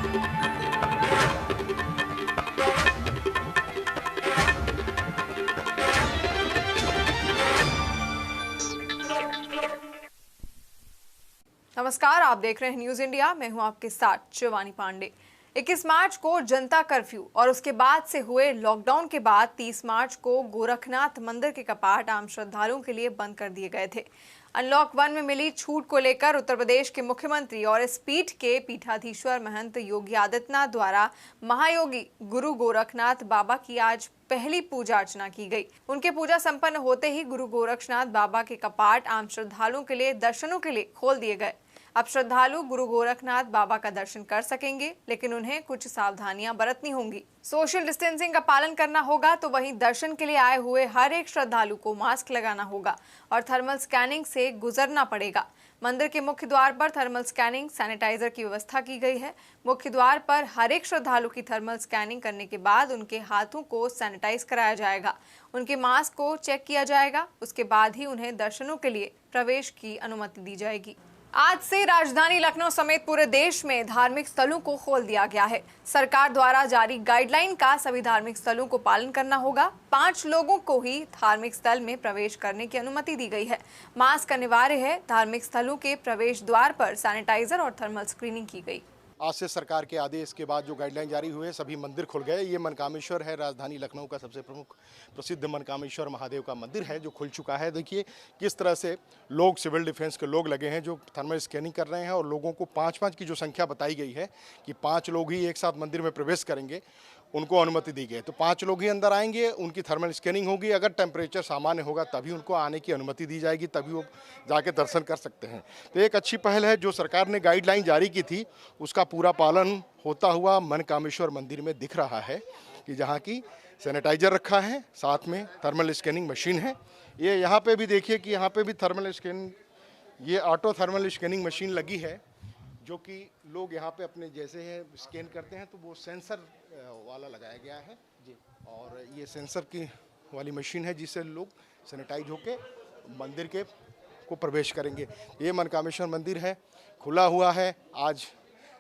नमस्कार, आप देख रहे हैं न्यूज इंडिया। मैं हूं आपके साथ शिवानी पांडे। 21 मार्च को जनता कर्फ्यू और उसके बाद से हुए लॉकडाउन के बाद 30 मार्च को गोरखनाथ मंदिर के कपाट आम श्रद्धालुओं के लिए बंद कर दिए गए थे। अनलॉक 1 में मिली छूट को लेकर उत्तर प्रदेश के मुख्यमंत्री और इस पीठ के पीठाधीश्वर महंत योगी आदित्यनाथ द्वारा महायोगी गुरु गोरखनाथ बाबा की आज पहली पूजा अर्चना की गई। उनके पूजा संपन्न होते ही गुरु गोरखनाथ बाबा के कपाट आम श्रद्धालुओं के लिए दर्शनों के लिए खोल दिए गए। अब श्रद्धालु गुरु गोरखनाथ बाबा का दर्शन कर सकेंगे, लेकिन उन्हें कुछ सावधानियां बरतनी होंगी। सोशल डिस्टेंसिंग का पालन करना होगा, तो वहीं दर्शन के लिए आए हुए हर एक श्रद्धालु को मास्क लगाना होगा और थर्मल स्कैनिंग से गुजरना पड़ेगा। मंदिर के मुख्य द्वार पर थर्मल स्कैनिंग सैनिटाइजर की व्यवस्था की गई है। मुख्य द्वार पर हर एक श्रद्धालु की थर्मल स्कैनिंग करने के बाद उनके हाथों को सैनिटाइज कराया जाएगा, उनके मास्क को चेक किया जाएगा। उसके बाद ही उन्हें दर्शनों के लिए प्रवेश की अनुमति दी जाएगी। आज से राजधानी लखनऊ समेत पूरे देश में धार्मिक स्थलों को खोल दिया गया है। सरकार द्वारा जारी गाइडलाइन का सभी धार्मिक स्थलों को पालन करना होगा। 5 लोगों को ही धार्मिक स्थल में प्रवेश करने की अनुमति दी गई है। मास्क अनिवार्य है। धार्मिक स्थलों के प्रवेश द्वार पर सैनिटाइजर और थर्मल स्क्रीनिंग की गई। आज से सरकार के आदेश के बाद जो गाइडलाइन जारी हुए, सभी मंदिर खुल गए। ये मनकामेश्वर है, राजधानी लखनऊ का सबसे प्रमुख प्रसिद्ध मनकामेश्वर महादेव का मंदिर है, जो खुल चुका है। देखिए किस तरह से लोग, सिविल डिफेंस के लोग लगे हैं जो थर्मल स्कैनिंग कर रहे हैं, और लोगों को 5-5 की जो संख्या बताई गई है कि 5 लोग ही एक साथ मंदिर में प्रवेश करेंगे, उनको अनुमति दी गई है। तो 5 लोग ही अंदर आएंगे, उनकी थर्मल स्कैनिंग होगी। अगर टेम्परेचर सामान्य होगा तभी उनको आने की अनुमति दी जाएगी, तभी वो जाके दर्शन कर सकते हैं। तो एक अच्छी पहल है। जो सरकार ने गाइडलाइन जारी की थी उसका पूरा पालन होता हुआ मनकामेश्वर मंदिर में दिख रहा है कि जहाँ की सैनिटाइजर रखा है, साथ में थर्मल स्कैनिंग मशीन है। ये यहाँ पे भी देखिए कि यहाँ पे भी थर्मल स्कैनिंग, ये ऑटो थर्मल स्कैनिंग मशीन लगी है, जो कि लोग यहाँ पे अपने जैसे है स्कैन करते हैं तो वो सेंसर वाला लगाया गया है जी। और ये सेंसर की वाली मशीन है जिससे लोग सैनिटाइज होके मंदिर के को प्रवेश करेंगे। ये मनकामेश्वर मंदिर है, खुला हुआ है। आज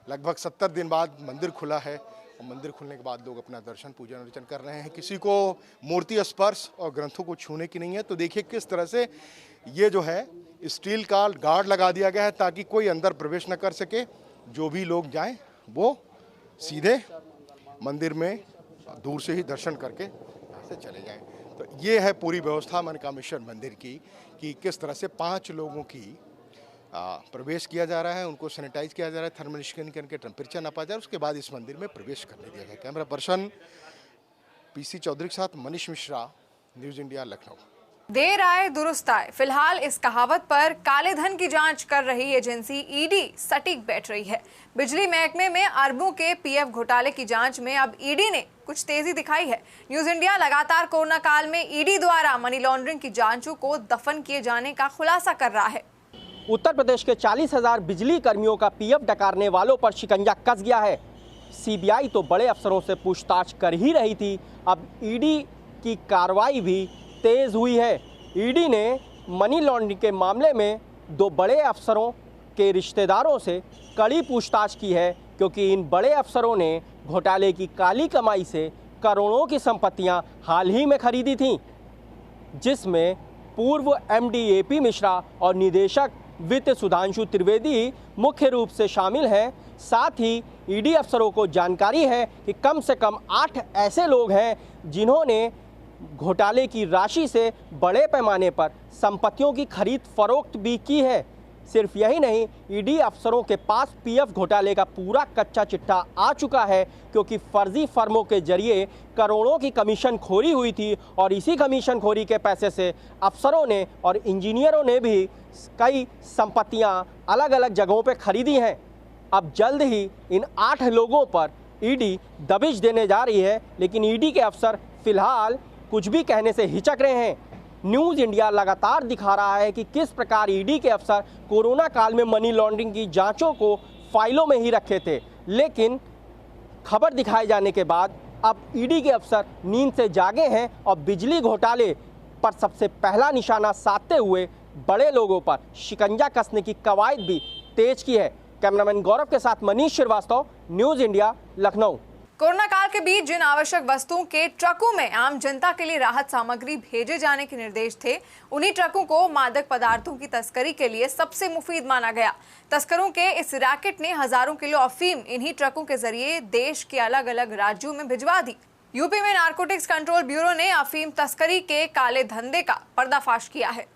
लगभग 70 दिन बाद मंदिर खुला है, और मंदिर खुलने के बाद लोग अपना दर्शन पूजन अर्चन कर रहे हैं। किसी को मूर्ति स्पर्श और ग्रंथों को छूने की नहीं है। तो देखिए किस तरह से ये जो है स्टील का गार्ड लगा दिया गया है ताकि कोई अंदर प्रवेश न कर सके। जो भी लोग जाएं वो सीधे मंदिर में दूर से ही दर्शन करके यहाँ से चले जाएं। तो ये है पूरी व्यवस्था मनकामेश्वर मंदिर की कि किस तरह से 5 लोगों की प्रवेश किया जा रहा है, उनको सैनिटाइज किया जा रहा है, थर्मल स्कैनिंग करके टेम्परेचर नापा जा रहा है, उसके बाद इस मंदिर में प्रवेश करने दिया गया। कैमरा पर्सन PC चौधरी के साथ मनीष मिश्रा, न्यूज़ इंडिया, लखनऊ। देर आए दुरुस्त आए, फिलहाल इस कहावत पर काले धन की जांच कर रही एजेंसी ईडी सटीक बैठ रही है। बिजली महकमे में अरबों के PF घोटाले की जांच में अब ईडी ने कुछ तेजी दिखाई है। न्यूज इंडिया लगातार कोरोना काल में ईडी द्वारा मनी लॉन्ड्रिंग की जांचों को दफन किए जाने का खुलासा कर रहा है। उत्तर प्रदेश के 40,000 बिजली कर्मियों का PF डकारने वालों पर शिकंजा कस गया है। CBI तो बड़े अफसरों से पूछताछ कर ही रही थी, अब ईडी की कार्रवाई भी तेज हुई है। ईडी ने मनी लॉन्ड्रिंग के मामले में 2 बड़े अफसरों के रिश्तेदारों से कड़ी पूछताछ की है, क्योंकि इन बड़े अफसरों ने घोटाले की काली कमाई से करोड़ों की संपत्तियां हाल ही में खरीदी थीं, जिसमें पूर्व MD AP मिश्रा और निदेशक वित्त सुधांशु त्रिवेदी मुख्य रूप से शामिल हैं। साथ ही ईडी अफसरों को जानकारी है कि कम से कम 8 ऐसे लोग हैं जिन्होंने घोटाले की राशि से बड़े पैमाने पर संपत्तियों की खरीद फरोख्त भी की है। सिर्फ यही नहीं, ईडी अफसरों के पास PF घोटाले का पूरा कच्चा चिट्ठा आ चुका है, क्योंकि फर्जी फर्मों के जरिए करोड़ों की कमीशन खोरी हुई थी, और इसी कमीशन खोरी के पैसे से अफसरों ने और इंजीनियरों ने भी कई संपत्तियां अलग अलग जगहों पर खरीदी हैं। अब जल्द ही इन 8 लोगों पर ईडी दबिश देने जा रही है, लेकिन ईडी के अफसर फिलहाल कुछ भी कहने से हिचक रहे हैं। न्यूज़ इंडिया लगातार दिखा रहा है कि किस प्रकार ईडी के अफसर कोरोना काल में मनी लॉन्ड्रिंग की जांचों को फाइलों में ही रखे थे, लेकिन खबर दिखाए जाने के बाद अब ईडी के अफसर नींद से जागे हैं और बिजली घोटाले पर सबसे पहला निशाना साधते हुए बड़े लोगों पर शिकंजा कसने की कवायद भी तेज की है। कैमरामैन गौरव के साथ Manish Srivastava, news India, Lucknow. Corona काल के बीच जिन आवश्यक वस्तुओं के ट्रकों में आम जनता के लिए राहत सामग्री भेजे जाने के निर्देश थे, उन्हीं ट्रकों को मादक पदार्थों की तस्करी के लिए सबसे मुफीद माना गया। तस्करों के इस रैकेट ने हजारों किलो अफीम इन्हीं ट्रकों के जरिए देश के अलग अलग राज्यों में भिजवा दी। यूपी में नारकोटिक्स कंट्रोल ब्यूरो ने अफीम तस्करी के काले धंधे का पर्दाफाश किया है।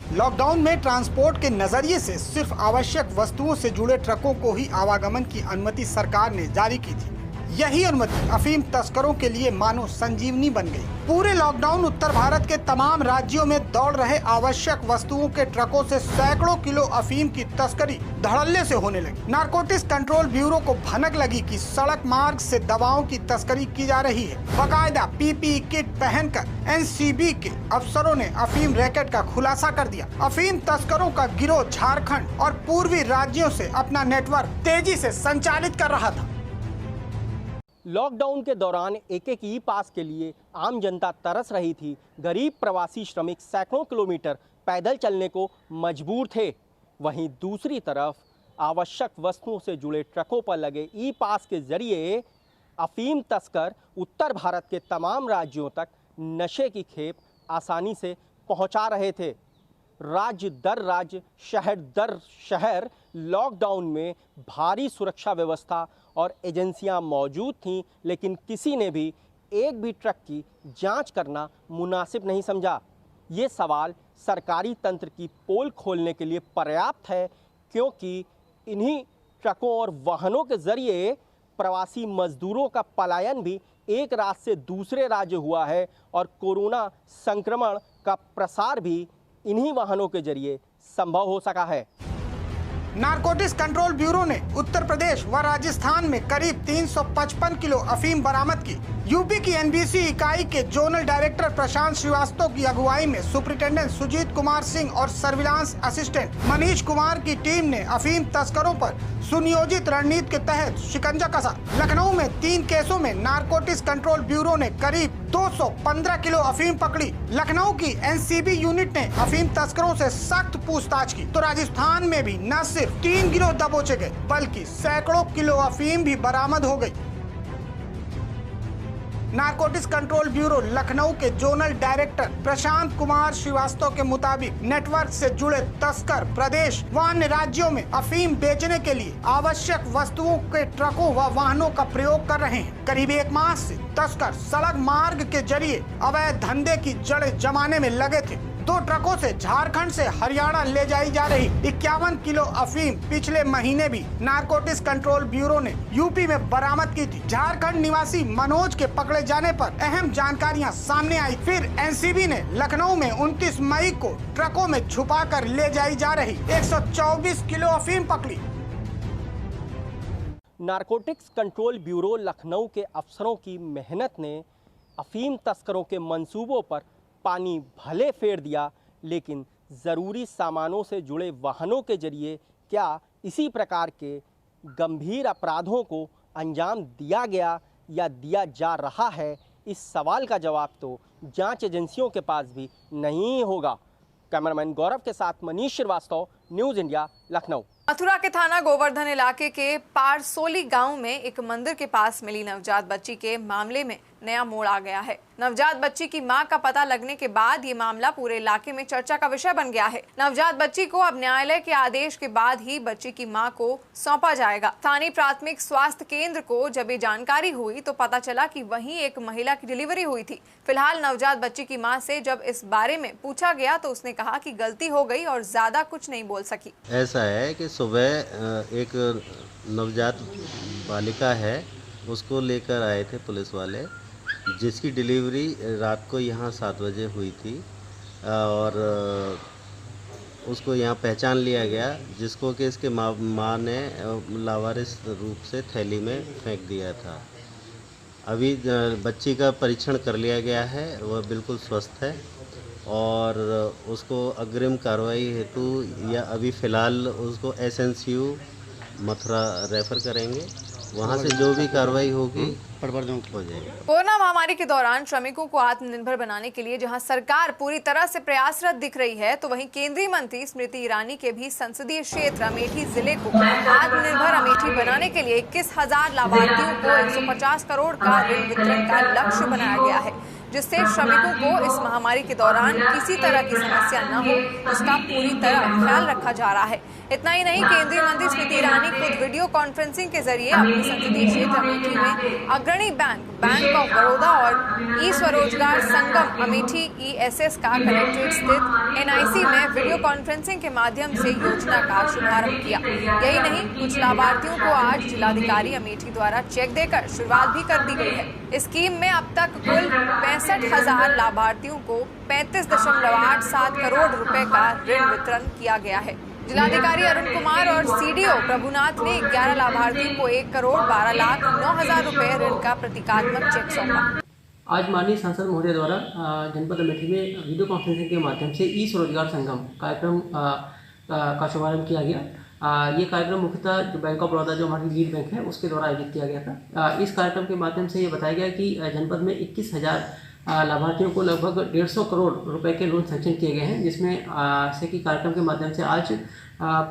लॉकडाउन में ट्रांसपोर्ट के नजरिए से सिर्फ आवश्यक वस्तुओं से जुड़े ट्रकों को ही आवागमन की अनुमति सरकार ने जारी की थी। यही अनुमति अफीम तस्करों के लिए मानो संजीवनी बन गई। पूरे लॉकडाउन उत्तर भारत के तमाम राज्यों में दौड़ रहे आवश्यक वस्तुओं के ट्रकों से सैकड़ों किलो अफीम की तस्करी धड़ल्ले से होने लगी। नारकोटिक्स कंट्रोल ब्यूरो को भनक लगी कि सड़क मार्ग से दवाओं की तस्करी की जा रही है। बाकायदा पीपीई किट पहनकर एनसीबी के अफसरों ने अफीम रैकेट का खुलासा कर दिया। अफीम तस्करों का गिरोह झारखंड और पूर्वी राज्यों से अपना नेटवर्क तेजी से संचालित कर रहा था। लॉकडाउन के दौरान एक एक ई पास के लिए आम जनता तरस रही थी। गरीब प्रवासी श्रमिक सैकड़ों किलोमीटर पैदल चलने को मजबूर थे। वहीं दूसरी तरफ आवश्यक वस्तुओं से जुड़े ट्रकों पर लगे ई पास के जरिए अफीम तस्कर उत्तर भारत के तमाम राज्यों तक नशे की खेप आसानी से पहुंचा रहे थे। राज्य दर राज्य, शहर दर शहर लॉकडाउन में भारी सुरक्षा व्यवस्था और एजेंसियां मौजूद थीं, लेकिन किसी ने भी एक भी ट्रक की जांच करना मुनासिब नहीं समझा। ये सवाल सरकारी तंत्र की पोल खोलने के लिए पर्याप्त है, क्योंकि इन्हीं ट्रकों और वाहनों के जरिए प्रवासी मजदूरों का पलायन भी एक राज्य से दूसरे राज्य हुआ है और कोरोना संक्रमण का प्रसार भी इन्हीं वाहनों के जरिए संभव हो सका है। नारकोटिक्स कंट्रोल ब्यूरो ने उत्तर प्रदेश व राजस्थान में करीब 355 किलो अफीम बरामद की। यूपी की एनबीसी इकाई के जोनल डायरेक्टर प्रशांत श्रीवास्तव की अगुवाई में सुपरिटेंडेंट सुजीत कुमार सिंह और सर्विलांस असिस्टेंट मनीष कुमार की टीम ने अफीम तस्करों पर सुनियोजित रणनीति के तहत शिकंजा कसा। लखनऊ में 3 केसों में नारकोटिक्स कंट्रोल ब्यूरो ने करीब 215 किलो अफीम पकड़ी। लखनऊ की एनसीबी यूनिट ने अफीम तस्करों से सख्त पूछताछ की, तो राजस्थान में भी न सिर्फ 3 गिरोह दबोचे गए, बल्कि सैकड़ों किलो अफीम भी बरामद हो गई। नारकोटिक्स कंट्रोल ब्यूरो लखनऊ के जोनल डायरेक्टर प्रशांत कुमार श्रीवास्तव के मुताबिक नेटवर्क से जुड़े तस्कर प्रदेश व अन्य राज्यों में अफीम बेचने के लिए आवश्यक वस्तुओं के ट्रकों व वाहनों का प्रयोग कर रहे हैं। करीब 1 माह से तस्कर सड़क मार्ग के जरिए अवैध धंधे की जड़ें जमाने में लगे थे। 2 ट्रकों से झारखंड से हरियाणा ले जाई जा रही 51 किलो अफीम पिछले महीने भी नारकोटिक्स कंट्रोल ब्यूरो ने यूपी में बरामद की थी। झारखंड निवासी मनोज के पकड़े जाने पर अहम जानकारियां सामने आई। फिर एनसीबी ने लखनऊ में 29 मई को ट्रकों में छुपाकर ले जाई जा रही 124 किलो अफीम पकड़ी। नारकोटिक्स कंट्रोल ब्यूरो लखनऊ के अफसरों की मेहनत ने अफीम तस्करों के मंसूबों पर पानी भले फेर दिया, लेकिन ज़रूरी सामानों से जुड़े वाहनों के जरिए क्या इसी प्रकार के गंभीर अपराधों को अंजाम दिया गया या दिया जा रहा है, इस सवाल का जवाब तो जांच एजेंसियों के पास भी नहीं होगा। कैमरामैन गौरव के साथ मनीष श्रीवास्तव, न्यूज़ इंडिया, लखनऊ। मथुरा के थाना गोवर्धन इलाके के पारसोली गांव में एक मंदिर के पास मिली नवजात बच्ची के मामले में नया मोड़ आ गया है। नवजात बच्ची की मां का पता लगने के बाद ये मामला पूरे इलाके में चर्चा का विषय बन गया है। नवजात बच्ची को अब न्यायालय के आदेश के बाद ही बच्ची की मां को सौंपा जाएगा। स्थानीय प्राथमिक स्वास्थ्य केंद्र को जब ये जानकारी हुई तो पता चला कि वहीं एक महिला की डिलीवरी हुई थी। फिलहाल नवजात बच्ची की मां से जब इस बारे में पूछा गया तो उसने कहा कि गलती हो गई और ज्यादा कुछ नहीं बोल सकी। ऐसा है कि सुबह एक नवजात बालिका है, उसको लेकर आए थे पुलिस वाले, जिसकी डिलीवरी रात को यहाँ 7 बजे हुई थी और उसको यहाँ पहचान लिया गया, जिसको कि इसके माँ ने लावारिस रूप से थैली में फेंक दिया था। अभी बच्ची का परीक्षण कर लिया गया है, वह बिल्कुल स्वस्थ है और उसको अग्रिम कार्रवाई हेतु या अभी फ़िलहाल उसको एसएनसीयू मथुरा रेफ़र करेंगे वहाँ से जो भी कार्रवाई होगी हो जाएगी। कोरोना महामारी के दौरान श्रमिकों को आत्मनिर्भर बनाने के लिए जहां सरकार पूरी तरह से प्रयासरत दिख रही है, तो वहीं केंद्रीय मंत्री स्मृति ईरानी के भी संसदीय क्षेत्र अमेठी जिले को आत्मनिर्भर अमेठी बनाने के लिए 21,000 लाभार्थियों को 150 करोड़ का ऋण वितरण का लक्ष्य बनाया गया है, जिससे श्रमिकों को इस महामारी के दौरान किसी तरह की समस्या न हो, उसका पूरी तरह ख्याल रखा जा रहा है। इतना ही नहीं, केंद्रीय मंत्री स्मृति ईरानी खुद वीडियो कॉन्फ्रेंसिंग के जरिए अपने संसदीय क्षेत्र अमेठी में अग्रणी बैंक ऑफ बड़ौदा और ई स्वरोजगार संगम अमेठी ESS का कलेक्ट्रेट स्थित NIC में वीडियो कॉन्फ्रेंसिंग के माध्यम से योजना का शुभारंभ किया। यही नहीं, कुछ लाभार्थियों को आज जिलाधिकारी अमेठी द्वारा चेक देकर शुरुआत भी कर दी गई है। इस स्कीम में अब तक कुल 65,000 लाभार्थियों को 35.87 करोड़ रुपए का ऋण वितरण किया गया है। जिलाधिकारी अरुण कुमार और CDO प्रभुनाथ ने 11 लाभार्थियों को 1,12,09,000 रुपए ऋण का प्रतीकात्मक चेक सौंपा। आज माननीय सांसद महोदय द्वारा जनपद अमेठी में वीडियो कॉन्फ्रेंसिंग के माध्यम से ई स्वरोजगार संगम कार्यक्रम का शुभारंभ किया गया। ये कार्यक्रम मुख्यतः जो बैंक ऑफ बड़ौदा जो हमारी लीड बैंक है उसके द्वारा आयोजित किया गया था। इस कार्यक्रम के माध्यम से ये बताया गया कि जनपद में 21,000 लाभार्थियों को लगभग 150 करोड़ रुपए के लोन सैंक्शन किए गए हैं, जिसमें से कि कार्यक्रम के माध्यम से आज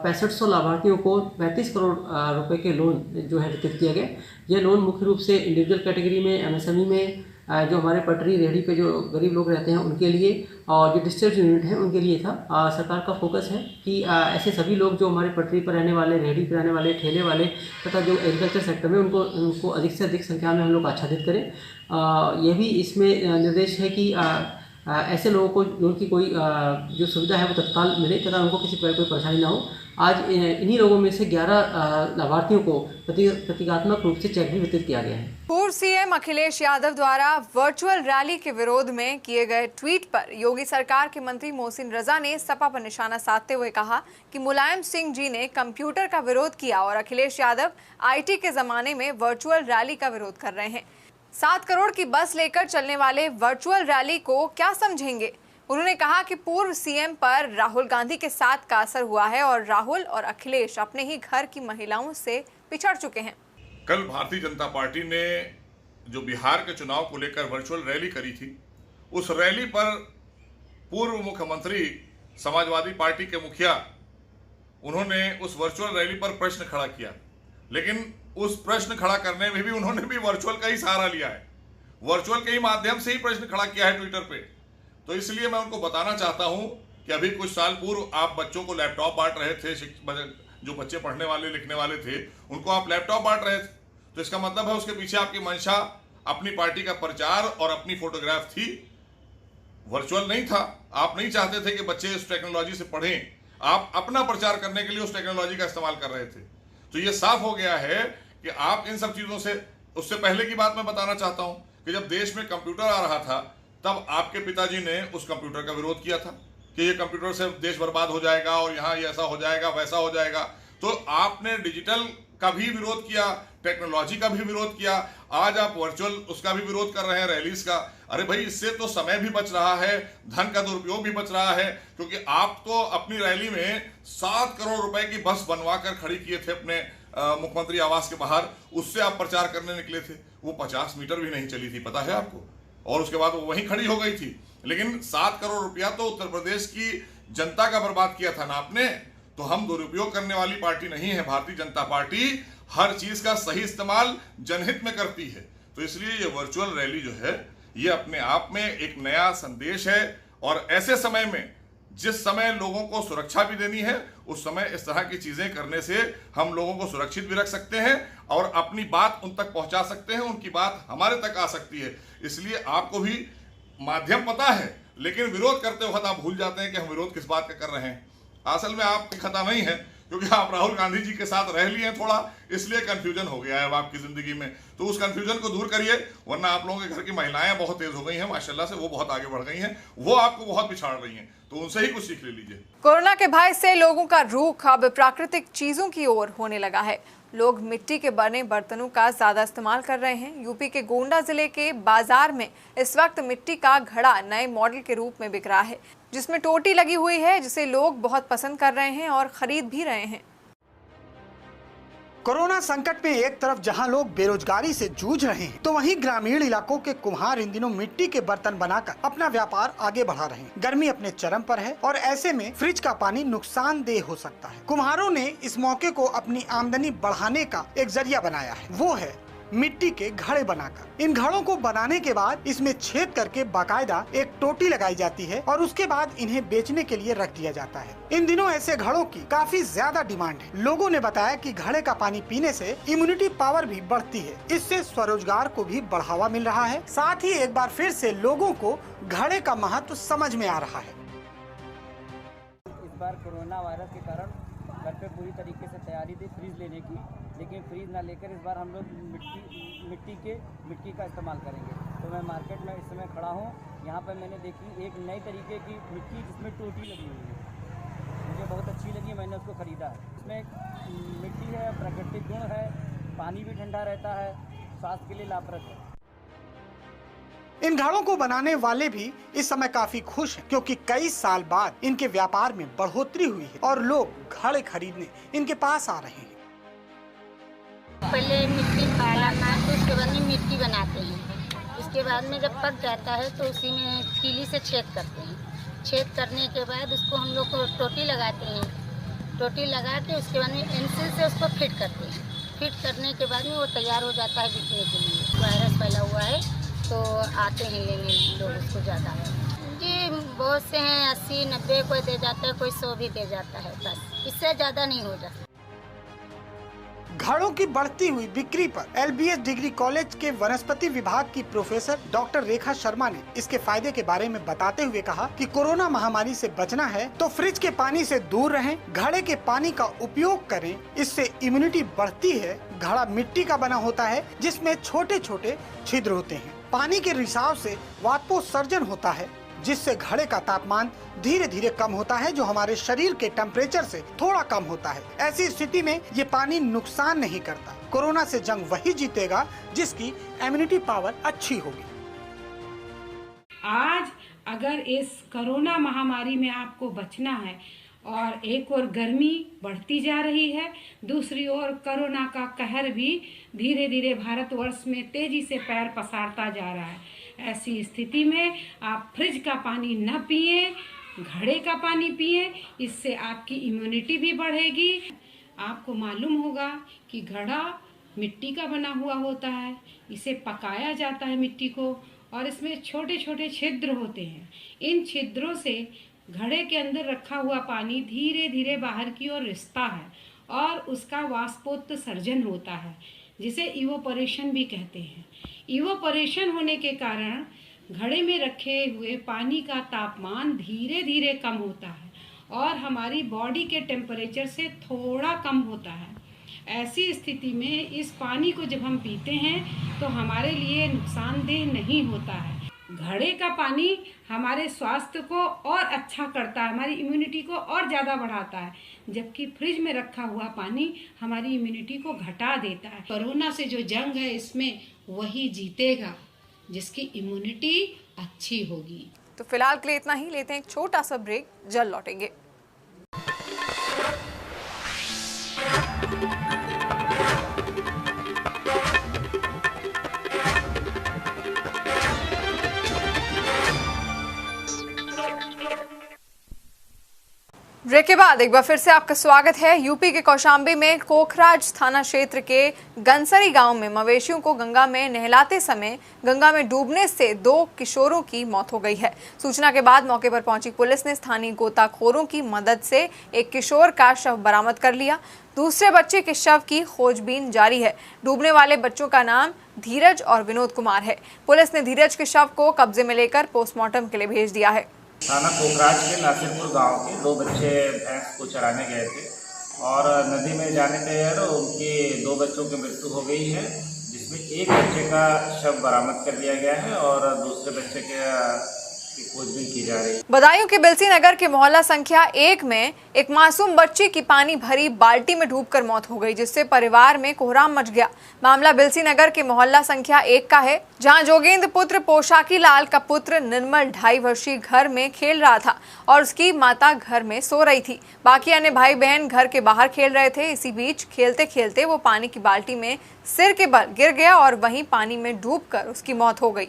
6500 लाभार्थियों को 35 करोड़ रुपए के लोन जो है वितरित किए गए। ये लोन मुख्य रूप से इंडिविजुअल कैटेगरी में, MSME में, जो हमारे पटरी रेहड़ी पे जो गरीब लोग रहते हैं उनके लिए, और जो डिस्ट्रिक्ट यूनिट हैं उनके लिए था। सरकार का फोकस है कि ऐसे सभी लोग जो हमारे पटरी पर रहने वाले, रेहड़ी पर रहने वाले, ठेले वाले तथा जो एग्रीकल्चर सेक्टर में उनको अधिक से अधिक संख्या में हम लोग आच्छादित करें। ये भी इसमें निर्देश है कि ऐसे लोगों को उनकी कोई जो सुविधा है वो तत्काल मिले तथा उनको किसी प्रकार कोई परेशानी ना हो। आज इन्हीं लोगों में से 11 लाभार्थियों को प्रतीकात्मक रूप से चेक भी वितरित किया गया है। पूर्व CM अखिलेश यादव द्वारा वर्चुअल रैली के विरोध में किए गए ट्वीट पर योगी सरकार के मंत्री मोहसिन रजा ने सपा पर निशाना साधते हुए कहा कि मुलायम सिंह जी ने कंप्यूटर का विरोध किया और अखिलेश यादव IT के जमाने में वर्चुअल रैली का विरोध कर रहे हैं। 7 करोड़ की बस लेकर चलने वाले वर्चुअल रैली को क्या समझेंगे। उन्होंने कहा कि पूर्व CM पर राहुल गांधी के साथ का असर हुआ है और राहुल और अखिलेश अपने ही घर की महिलाओं से पिछड़ चुके हैं। कल भारतीय जनता पार्टी ने जो बिहार के चुनाव को लेकर वर्चुअल रैली करी थी, उस रैली पर पूर्व मुख्यमंत्री समाजवादी पार्टी के मुखिया उन्होंने उस वर्चुअल रैली पर प्रश्न खड़ा किया, लेकिन उस प्रश्न खड़ा करने में भी उन्होंने भी वर्चुअल का ही सहारा लिया है, वर्चुअल के ही माध्यम से ही प्रश्न खड़ा किया है ट्विटर पे। तो इसलिए मैं उनको बताना चाहता हूं कि अभी कुछ साल पूर्व आप बच्चों को लैपटॉप बांट रहे थे, जो बच्चे पढ़ने वाले लिखने वाले थे उनको आप लैपटॉप बांट रहे थे, तो इसका मतलब है उसके पीछे आपकी मंशा अपनी पार्टी का प्रचार और अपनी फोटोग्राफ थी, वर्चुअल नहीं था। आप नहीं चाहते थे कि बच्चे उस टेक्नोलॉजी से पढ़ें, आप अपना प्रचार करने के लिए उस टेक्नोलॉजी का इस्तेमाल कर रहे थे। तो ये साफ हो गया है कि आप इन सब चीजों से, उससे पहले की बात मैं बताना चाहता हूं कि जब देश में कंप्यूटर आ रहा था तब आपके पिताजी ने उस कंप्यूटर का विरोध किया था कि ये कंप्यूटर से देश बर्बाद हो जाएगा और यहाँ ये ऐसा हो जाएगा वैसा हो जाएगा। तो आपने डिजिटल का भी विरोध किया, टेक्नोलॉजी का भी विरोध किया, आज आप वर्चुअल उसका भी विरोध कर रहे हैं, रैलीज का। अरे भाई, इससे तो समय भी बच रहा है, धन का दुरुपयोग भी बच रहा है, क्योंकि आप तो अपनी रैली में 7 करोड़ रुपए की बस बनवा कर खड़ी किए थे अपने मुख्यमंत्री आवास के बाहर, उससे आप प्रचार करने निकले थे। वो 50 मीटर भी नहीं चली थी, पता है आपको, और उसके बाद वो वहीं खड़ी हो गई थी। लेकिन 7 करोड़ रुपया तो उत्तर प्रदेश की जनता का बर्बाद किया था ना आपने। तो हम दुरुपयोग करने वाली पार्टी नहीं है। भारतीय जनता पार्टी हर चीज का सही इस्तेमाल जनहित में करती है। तो इसलिए ये वर्चुअल रैली जो है ये अपने आप में एक नया संदेश है, और ऐसे समय में जिस समय लोगों को सुरक्षा भी देनी है, उस समय इस तरह की चीजें करने से हम लोगों को सुरक्षित भी रख सकते हैं और अपनी बात उन तक पहुंचा सकते हैं, उनकी बात हमारे तक आ सकती है। इसलिए आपको भी माध्यम पता है, लेकिन विरोध करते वक्त आप भूल जाते हैं कि हम विरोध किस बात का कर रहे हैं। असल में आपकी खता नहीं है, क्योंकि आप राहुल गांधी जी के साथ रह लिए थोड़ा, इसलिए कंफ्यूजन हो गया है अब आपकी जिंदगी में। तो उस कंफ्यूजन को दूर करिए, वरना आप लोगों के घर की महिलाएं बहुत तेज हो गई हैं माशाल्लाह से, वो बहुत आगे बढ़ गई हैं, वो आपको बहुत पिछाड़ रही हैं, तो उनसे ही कुछ सीख ले लीजिए। कोरोना के भय से लोगों का रुख अब प्राकृतिक चीजों की ओर होने लगा है। लोग मिट्टी के बने बर्तनों का ज्यादा इस्तेमाल कर रहे हैं। यूपी के गोंडा जिले के बाजार में इस वक्त मिट्टी का घड़ा नए मॉडल के रूप में बिक रहा है, जिसमें टोटी लगी हुई है, जिसे लोग बहुत पसंद कर रहे हैं और खरीद भी रहे हैं। कोरोना संकट में एक तरफ जहां लोग बेरोजगारी से जूझ रहे हैं, तो वहीं ग्रामीण इलाकों के कुम्हार इन दिनों मिट्टी के बर्तन बनाकर अपना व्यापार आगे बढ़ा रहे हैं। गर्मी अपने चरम पर है और ऐसे में फ्रिज का पानी नुकसानदेह हो सकता है। कुम्हारों ने इस मौके को अपनी आमदनी बढ़ाने का एक जरिया बनाया है, वो है मिट्टी के घड़े बनाकर। इन घड़ों को बनाने के बाद इसमें छेद करके बाकायदा एक टोटी लगाई जाती है और उसके बाद इन्हें बेचने के लिए रख दिया जाता है। इन दिनों ऐसे घड़ों की काफी ज्यादा डिमांड है। लोगों ने बताया कि घड़े का पानी पीने से इम्यूनिटी पावर भी बढ़ती है। इससे स्वरोजगार को भी बढ़ावा मिल रहा है। साथ ही एक बार फिर से लोगों को घड़े का महत्व समझ में आ रहा है। इस बार कोरोना वायरस के कारण घर पे पूरी तरीके से तैयारी थी फ्रीज लेने की, लेकिन फ्रीज ना लेकर इस बार हम लोग मिट्टी का इस्तेमाल करेंगे। तो मैं मार्केट में इस समय खड़ा हूँ। यहाँ पर मैंने देखी एक नई तरीके की मिट्टी जिसमें टोटी लगी हुई है, मुझे बहुत अच्छी लगी, मैंने उसको ख़रीदा है। इसमें मिट्टी है, प्राकृतिक गुण है, पानी भी ठंडा रहता है, स्वास्थ्य के लिए लाभप्रद है। इन घड़ों को बनाने वाले भी इस समय काफी खुश हैं, क्योंकि कई साल बाद इनके व्यापार में बढ़ोतरी हुई है और लोग घड़े खरीदने इनके पास आ रहे हैं। पहले मिट्टी काटना है, तो उसके बाद में मिट्टी बनाते हैं। उसके बाद में जब पक जाता है तो उसी में कीली से छेद करते हैं। छेद करने के बाद उसको हम लोग टोटी लगाते हैं। टोटी लगा के उसके बाद में पेंसिल से उसको फिट करते हैं। फिट करने के बाद में वो तैयार हो जाता है बिकने के लिए। वायरस फैला हुआ है तो आते हैं लेने लोग उसको ज़्यादा। जी बहुत से हैं, 80-90 कोई दे जाता है, कोई 100 भी दे जाता है, बस इससे ज़्यादा नहीं हो जाता। घड़ों की बढ़ती हुई बिक्री पर LBS डिग्री कॉलेज के वनस्पति विभाग की प्रोफेसर डॉक्टर रेखा शर्मा ने इसके फायदे के बारे में बताते हुए कहा कि कोरोना महामारी से बचना है तो फ्रिज के पानी से दूर रहें, घड़े के पानी का उपयोग करें, इससे इम्यूनिटी बढ़ती है। घड़ा मिट्टी का बना होता है जिसमें छोटे छोटे छिद्र होते हैं। पानी के रिसाव से वाष्पोत्सर्जन होता है जिससे घड़े का तापमान धीरे धीरे कम होता है, जो हमारे शरीर के टेम्परेचर से थोड़ा कम होता है। ऐसी स्थिति में ये पानी नुकसान नहीं करता। कोरोना से जंग वही जीतेगा जिसकी इम्यूनिटी पावर अच्छी होगी। आज अगर इस कोरोना महामारी में आपको बचना है और एक और गर्मी बढ़ती जा रही है, दूसरी ओर कोरोना का कहर भी धीरे धीरे भारतवर्ष में तेजी से पैर पसारता जा रहा है। ऐसी स्थिति में आप फ्रिज का पानी न पिए, घड़े का पानी पिए, इससे आपकी इम्यूनिटी भी बढ़ेगी। आपको मालूम होगा कि घड़ा मिट्टी का बना हुआ होता है, इसे पकाया जाता है मिट्टी को, और इसमें छोटे छोटे छिद्र होते हैं। इन छिद्रों से घड़े के अंदर रखा हुआ पानी धीरे धीरे बाहर की ओर रिसता है और उसका वाष्पोत्सर्जन होता है, जिसे इवोपरेशन भी कहते हैं। इवोपरेशन होने के कारण घड़े में रखे हुए पानी का तापमान धीरे धीरे कम होता है और हमारी बॉडी के टेम्परेचर से थोड़ा कम होता है। ऐसी स्थिति में इस पानी को जब हम पीते हैं तो हमारे लिए नुकसानदेह नहीं होता है। घड़े का पानी हमारे स्वास्थ्य को और अच्छा करता है, हमारी इम्यूनिटी को और ज़्यादा बढ़ाता है, जबकि फ्रिज में रखा हुआ पानी हमारी इम्यूनिटी को घटा देता है। कोरोना से जो जंग है इसमें वही जीतेगा जिसकी इम्यूनिटी अच्छी होगी। तो फिलहाल के लिए इतना ही, लेते हैं एक छोटा सा ब्रेक, जल्द लौटेंगे। ब्रेक के बाद एक बार फिर से आपका स्वागत है। यूपी के कौशाम्बी में कोखराज थाना क्षेत्र के गंसरी गांव में मवेशियों को गंगा में नहलाते समय गंगा में डूबने से 2 किशोरों की मौत हो गई है। सूचना के बाद मौके पर पहुंची पुलिस ने स्थानीय गोताखोरों की मदद से एक किशोर का शव बरामद कर लिया। दूसरे बच्चे के शव की खोजबीन जारी है। डूबने वाले बच्चों का नाम धीरज और विनोद कुमार है। पुलिस ने धीरज के शव को कब्जे में लेकर पोस्टमार्टम के लिए भेज दिया है। थाना कोखराज के नासिरपुर गांव के 2 बच्चे भैंस को चराने गए थे और नदी में जाने पर उनके 2 बच्चों की मृत्यु हो गई है, जिसमें एक बच्चे का शव बरामद कर लिया गया है और दूसरे बच्चे के खोजबीन की जा रही है। बदायूं के बिलसी नगर के मोहल्ला संख्या 1 में एक मासूम बच्ची की पानी भरी बाल्टी में डूबकर मौत हो गई, जिससे परिवार में कोहराम मच गया। मामला बिलसी नगर के मोहल्ला संख्या 1 का है, जहां जोगेंद्र पुत्र पोशाकी लाल का पुत्र निर्मल 2.5 वर्षीय घर में खेल रहा था और उसकी माता घर में सो रही थी। बाकी अन्य भाई बहन घर के बाहर खेल रहे थे। इसी बीच खेलते खेलते वो पानी की बाल्टी में सिर के बल गिर गया और वहीं पानी में डूबकर उसकी मौत हो गई।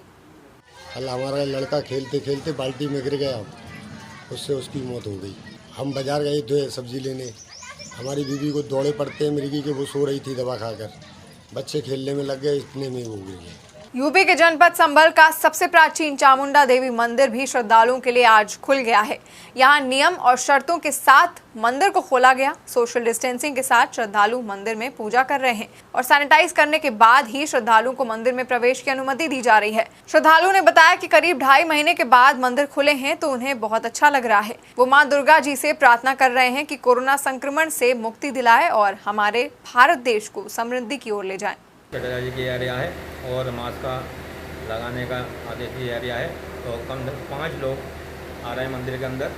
कल हमारा लड़का खेलते खेलते बाल्टी में गिर गया, उससे उसकी मौत हो गई। हम बाजार गए थे सब्जी लेने, हमारी बीवी को दौड़े पड़ते मिर्गी के, वो सो रही थी दवा खाकर, बच्चे खेलने में लग गए, इतने में वो गिर गए। यूपी के जनपद संभल का सबसे प्राचीन चामुंडा देवी मंदिर भी श्रद्धालुओं के लिए आज खुल गया है। यहाँ नियम और शर्तों के साथ मंदिर को खोला गया। सोशल डिस्टेंसिंग के साथ श्रद्धालु मंदिर में पूजा कर रहे हैं और सैनिटाइज करने के बाद ही श्रद्धालुओं को मंदिर में प्रवेश की अनुमति दी जा रही है। श्रद्धालुओं ने बताया कि करीब 2.5 महीने के बाद मंदिर खुले हैं तो उन्हें बहुत अच्छा लग रहा है। वो माँ दुर्गा जी से प्रार्थना कर रहे हैं कि कोरोना संक्रमण से मुक्ति दिलाए और हमारे भारत देश को समृद्धि की ओर ले जाए। चटरा जी की एरिया है और मास्क का लगाने का आदेश की एरिया है, तो कम से कम 5 लोग आ रहे हैं मंदिर के अंदर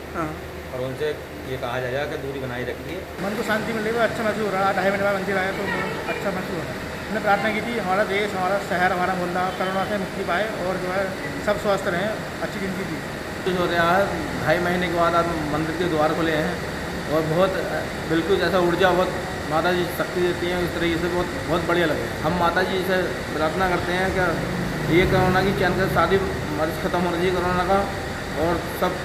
और उनसे ये कहा जाएगा कि दूरी बनाए रखिए। मन को शांति मिलेगी, अच्छा महसूस हो रहा है। 2.5 महीने बाद मंदिर आया तो अच्छा महसूस हो रहा है। हमने प्रार्थना की थी हमारा देश, हमारा शहर, हमारा मोहल्ला कोरोना से मुक्ति पाए और जो है सब स्वस्थ रहें, अच्छी जिंदगी दी। हो रहा है 2.5 महीने के बाद आज मंदिर के द्वार खुले हैं और बहुत बिल्कुल जैसा ऊर्जा बहुत माता जी शक्ति देती हैं, उस तरीके से बहुत बढ़िया लगे। हम माता जी से प्रार्थना करते हैं कि ये कोरोना की चैन का शादी मर्ज खत्म होना चाहिए कोरोना का, और सब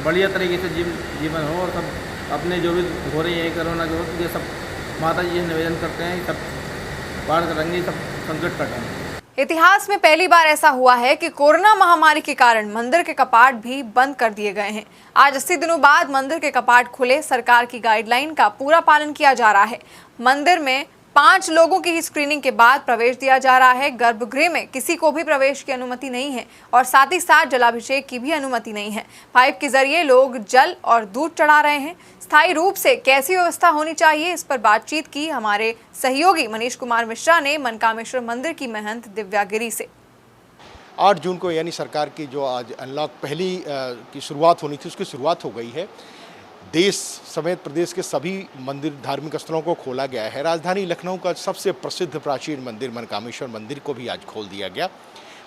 बढ़िया तरीके से जीवन हो और सब अपने जो भी हो रही है कोरोना के वक्त, ये सब माता जी से निवेदन करते हैं, सब पार करेंगे, सब संकट कटेंगे। इतिहास में पहली बार ऐसा हुआ है कि कोरोना महामारी के कारण मंदिर के कपाट भी बंद कर दिए गए हैं। आज 80 दिनों बाद मंदिर के कपाट खुले। सरकार की गाइडलाइन का पूरा पालन किया जा रहा है। मंदिर में 5 लोगों की ही स्क्रीनिंग के बाद प्रवेश दिया जा रहा है। गर्भगृह में किसी को भी प्रवेश की अनुमति नहीं है और साथ ही साथ जलाभिषेक की भी अनुमति नहीं है। पाइप के जरिए लोग जल और दूध चढ़ा रहे हैं। स्थायी रूप से कैसी व्यवस्था होनी चाहिए, इस पर बातचीत की हमारे सहयोगी मनीष कुमार मिश्रा ने मनकामेश्वर मंदिर की महंत दिव्या गिरी से। 8 जून को यानी सरकार की जो आज अनलॉक पहली की शुरुआत होनी थी, उसकी शुरुआत हो गई है। देश समेत प्रदेश के सभी मंदिर धार्मिक स्थलों को खोला गया है। राजधानी लखनऊ का सबसे प्रसिद्ध प्राचीन मंदिर मनकामेश्वर मंदिर को भी आज खोल दिया गया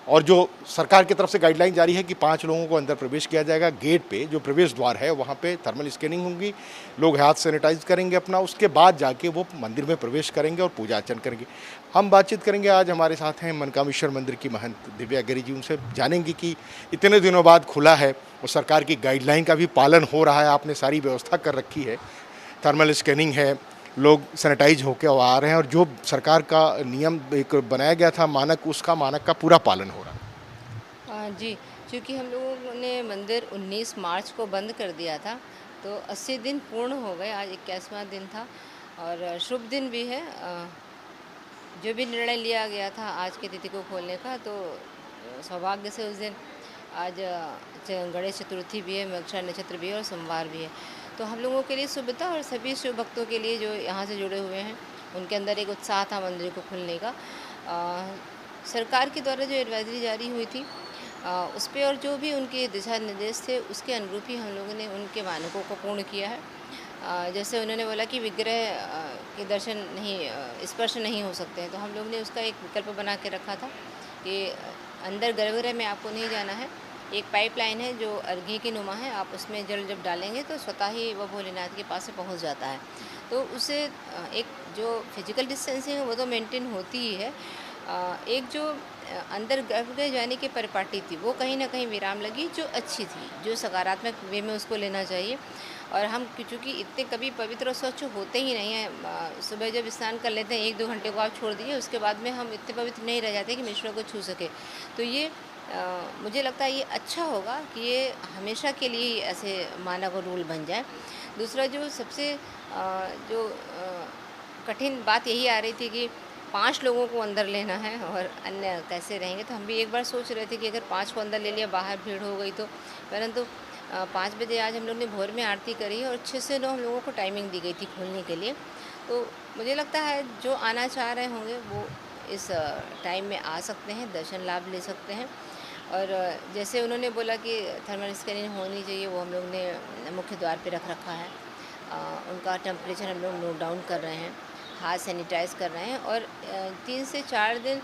और जो सरकार की तरफ से गाइडलाइन जारी है कि 5 लोगों को अंदर प्रवेश किया जाएगा। गेट पे जो प्रवेश द्वार है वहाँ पे थर्मल स्कैनिंग होगी, लोग हाथ सैनिटाइज करेंगे अपना, उसके बाद जाके वो मंदिर में प्रवेश करेंगे और पूजा अर्चन करेंगे। हम बातचीत करेंगे, आज हमारे साथ हैं मनकामेश्वर मंदिर की महंत दिव्या गिरी जी। उनसे जानेंगे कि इतने दिनों बाद खुला है और सरकार की गाइडलाइन का भी पालन हो रहा है, आपने सारी व्यवस्था कर रखी है, थर्मल स्कैनिंग है, लोग सैनिटाइज होकर आ रहे हैं और जो सरकार का नियम एक बनाया गया था मानक, उसका मानक का पूरा पालन हो रहा है। जी, क्योंकि हम लोगों ने मंदिर 19 मार्च को बंद कर दिया था तो 80 दिन पूर्ण हो गए। आज 21वां दिन था और शुभ दिन भी है। जो भी निर्णय लिया गया था आज की तिथि को खोलने का, तो सौभाग्य से उस दिन आज गणेश चतुर्थी भी है, मृगशिरा नक्षत्र भी है और सोमवार भी है, तो हम लोगों के लिए शुभ था और सभी शिव भक्तों के लिए जो यहाँ से जुड़े हुए हैं उनके अंदर एक उत्साह था मंदिर को खुलने का। सरकार के द्वारा जो एडवाइजरी जारी हुई थी उस पर और जो भी उनके दिशा निर्देश थे उसके अनुरूप ही हम लोगों ने उनके मानकों को पूर्ण किया है। जैसे उन्होंने बोला कि विग्रह के दर्शन नहीं, स्पर्श नहीं हो सकते हैं, तो हम लोग ने उसका एक विकल्प बना के रखा था कि अंदर गर्भगृह में आपको नहीं जाना है। एक पाइपलाइन है जो अर्घ्य की नुमा है, आप उसमें जल जब डालेंगे तो स्वतः ही वह भोलेनाथ के पास से पहुंच जाता है। तो उससे एक जो फिजिकल डिस्टेंसिंग है वो तो मेंटेन होती ही है। एक जो अंदर गर्भगृह जाने की परिपाटी थी वो कहीं ना कहीं विराम लगी, जो अच्छी थी, जो सकारात्मक वे में उसको लेना चाहिए। और हम चूँकि इतने कभी पवित्र और स्वच्छ होते ही नहीं हैं, सुबह जब स्नान कर लेते हैं 1-2 घंटे को आप छोड़ दीजिए, उसके बाद में हम इतने पवित्र नहीं रह जाते कि ईश्वर को छू सके। तो ये मुझे लगता है ये अच्छा होगा कि ये हमेशा के लिए ऐसे मानक और रूल बन जाए। दूसरा जो सबसे जो कठिन बात यही आ रही थी कि 5 लोगों को अंदर लेना है और अन्य कैसे रहेंगे, तो हम भी एक बार सोच रहे थे कि अगर 5 को अंदर ले लिया, बाहर भीड़ हो गई तो, परंतु 5 बजे आज हम लोग ने भोर में आरती करी और 6 से 9 हम लोगों को टाइमिंग दी गई थी खोलने के लिए। तो मुझे लगता है जो आना चाह रहे होंगे वो इस टाइम में आ सकते हैं, दर्शन लाभ ले सकते हैं। और जैसे उन्होंने बोला कि थर्मल स्कैनिंग होनी चाहिए, वो हम लोग ने मुख्य द्वार पे रख रखा है। उनका टेम्परेचर हम लोग नोट डाउन कर रहे हैं, हाथ सैनिटाइज़ कर रहे हैं। और 3 से 4 दिन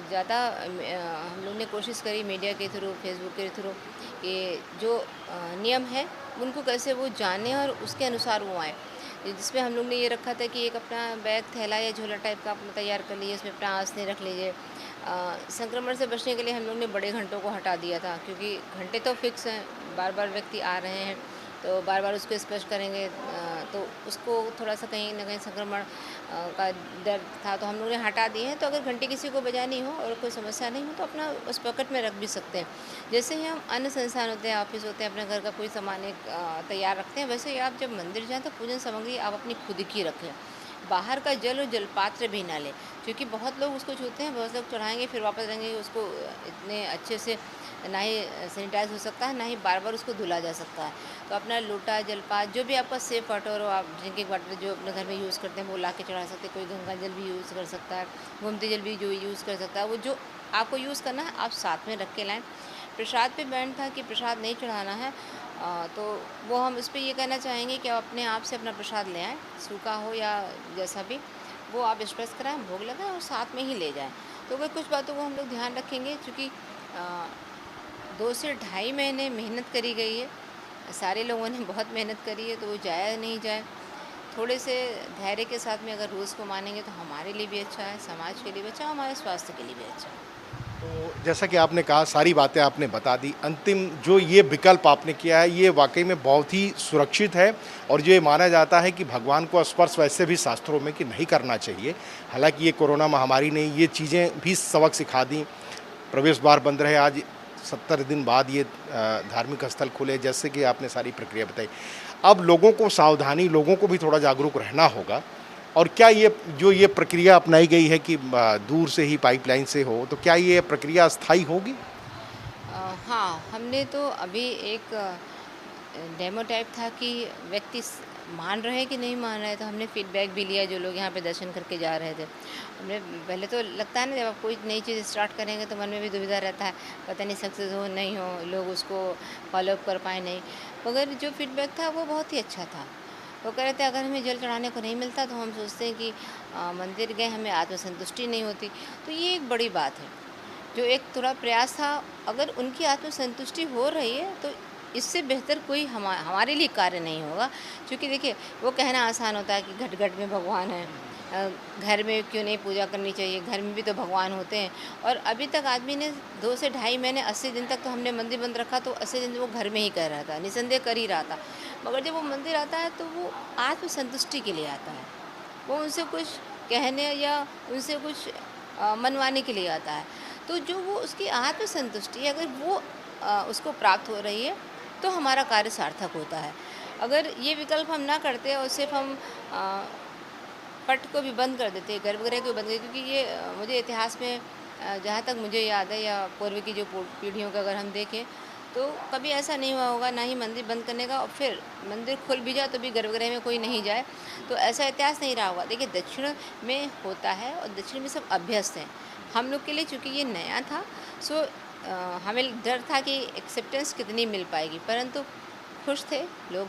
ज़्यादा हम लोग ने कोशिश करी मीडिया के थ्रू, फेसबुक के थ्रू, कि जो नियम है उनको कैसे वो जाने और उसके अनुसार वो आए। जिसमें हम लोग ने ये रखा था कि एक अपना बैग, थैला या झोला टाइप का अपना तैयार कर लीजिए, इसमें अपना आसनी रख लीजिए। संक्रमण से बचने के लिए हम लोग ने बड़े घंटों को हटा दिया था, क्योंकि घंटे तो फिक्स हैं, बार बार व्यक्ति आ रहे हैं तो बार बार उसको स्पर्श करेंगे तो उसको थोड़ा सा कहीं ना कहीं संक्रमण का डर था, तो हम लोग ने हटा दिए हैं। तो अगर घंटे किसी को बजानी हो और कोई समस्या नहीं हो तो अपना उस पॉकेट में रख भी सकते हैं। जैसे ही हम अन्य संस्थान होते हैं, ऑफिस होते हैं, अपने घर का कोई सामान एक तैयार रखते हैं, वैसे ही आप जब मंदिर जाएँ तो पूजन सामग्री आप अपनी खुद की रखें। बाहर का जल और जलपात्र भी ना लें, क्योंकि बहुत लोग उसको छूते हैं, बहुत लोग चढ़ाएंगे फिर वापस रहेंगे, उसको इतने अच्छे से ना ही सैनिटाइज हो सकता है, ना ही बार बार उसको धुला जा सकता है। तो अपना लोटा, जलपात, जो भी आपका सेफ वाटर हो, आप ड्रिंकिंग वाटर जो अपने घर में यूज़ करते हैं वो ला के चढ़ा सकते हैं। कोई गंगा जल भी यूज़ कर सकता है, गोमती जल भी जो यूज़ कर सकता है। वो जो आपको यूज़ करना है आप साथ में रख के लाएँ। प्रसाद पे बैन था कि प्रसाद नहीं चढ़ाना है, तो वो हम इस पर ये कहना चाहेंगे कि आप अपने आप से अपना प्रसाद ले आएँ, सूखा हो या जैसा भी, वो आप स्पर्श कराएँ, भोग लगाएँ और साथ में ही ले जाएँ। तो वह कुछ बातों को हम लोग ध्यान रखेंगे, क्योंकि 2 से ढाई महीने मेहनत करी गई है, सारे लोगों ने बहुत मेहनत करी है, तो वो जाया नहीं जाए। थोड़े से धैर्य के साथ में अगर रूल्स को मानेंगे तो हमारे लिए भी अच्छा है, समाज के लिए भी अच्छा, हमारे स्वास्थ्य के लिए भी अच्छा है। तो जैसा कि आपने कहा, सारी बातें आपने बता दी, अंतिम जो ये विकल्प आपने किया है ये वाकई में बहुत ही सुरक्षित है और ये माना जाता है कि भगवान को स्पर्श वैसे भी शास्त्रों में कि नहीं करना चाहिए। हालांकि ये कोरोना महामारी ने ये चीज़ें भी सबक सिखा दी। प्रवेश द्वार बंद रहे, आज 70 दिन बाद ये धार्मिक स्थल खुले, जैसे कि आपने सारी प्रक्रिया बताई। अब लोगों को सावधानी, लोगों को भी थोड़ा जागरूक रहना होगा। और क्या ये प्रक्रिया अपनाई गई है कि दूर से ही पाइपलाइन से हो, तो क्या ये प्रक्रिया अस्थायी होगी? हाँ, हमने तो अभी एक डेमो टाइप था कि व्यक्ति मान रहे हैं कि नहीं मान रहे हैं, तो हमने फीडबैक भी लिया जो लोग यहाँ पे दर्शन करके जा रहे थे। हमने पहले तो लगता है ना, जब आप कोई नई चीज़ स्टार्ट करेंगे तो मन में भी दुविधा रहता है, पता नहीं सक्सेस हो नहीं हो, लोग उसको फॉलोअप कर पाए नहीं। मगर जो फीडबैक था वो बहुत ही अच्छा था। वो कह रहे थे अगर हमें जल चढ़ाने को नहीं मिलता तो हम सोचते हैं कि मंदिर गए, हमें आत्मसंतुष्टि नहीं होती। तो ये एक बड़ी बात है, जो एक थोड़ा प्रयास था, अगर उनकी आत्मसंतुष्टि हो रही है तो इससे बेहतर कोई हमारे लिए कार्य नहीं होगा। क्योंकि देखिए, वो कहना आसान होता है कि घट घट में भगवान है, घर में क्यों नहीं पूजा करनी चाहिए, घर में भी तो भगवान होते हैं। और अभी तक आदमी ने 2 से ढाई महीने 80 दिन तक तो हमने मंदिर बंद रखा, तो 80 दिन वो घर में ही कर रहा था, निसंदेह कर ही रहा था। मगर जब वो मंदिर आता है तो वो आत्मसंतुष्टि के लिए आता है, वो उनसे कुछ कहने या उनसे कुछ मनवाने के लिए आता है। तो जो वो उसकी आत्मसंतुष्टि अगर वो उसको प्राप्त हो रही है तो हमारा कार्य सार्थक होता है। अगर ये विकल्प हम ना करते और सिर्फ हम पट को भी बंद कर देते, गर्भगृह को बंद कर, क्योंकि ये मुझे इतिहास में जहाँ तक मुझे याद है या पूर्व की जो पीढ़ियों का अगर हम देखें तो कभी ऐसा नहीं हुआ होगा, ना ही मंदिर बंद करने का, और फिर मंदिर खुल भी जाए तो भी गर्भगृह में कोई नहीं जाए, तो ऐसा इतिहास नहीं रहा होगा। देखिए, दक्षिण में होता है और दक्षिण में सब अभ्यस्त हैं। हम लोग के लिए चूँकि ये नया था, सो हमें डर था कि एक्सेप्टेंस कितनी मिल पाएगी, परंतु खुश थे लोग,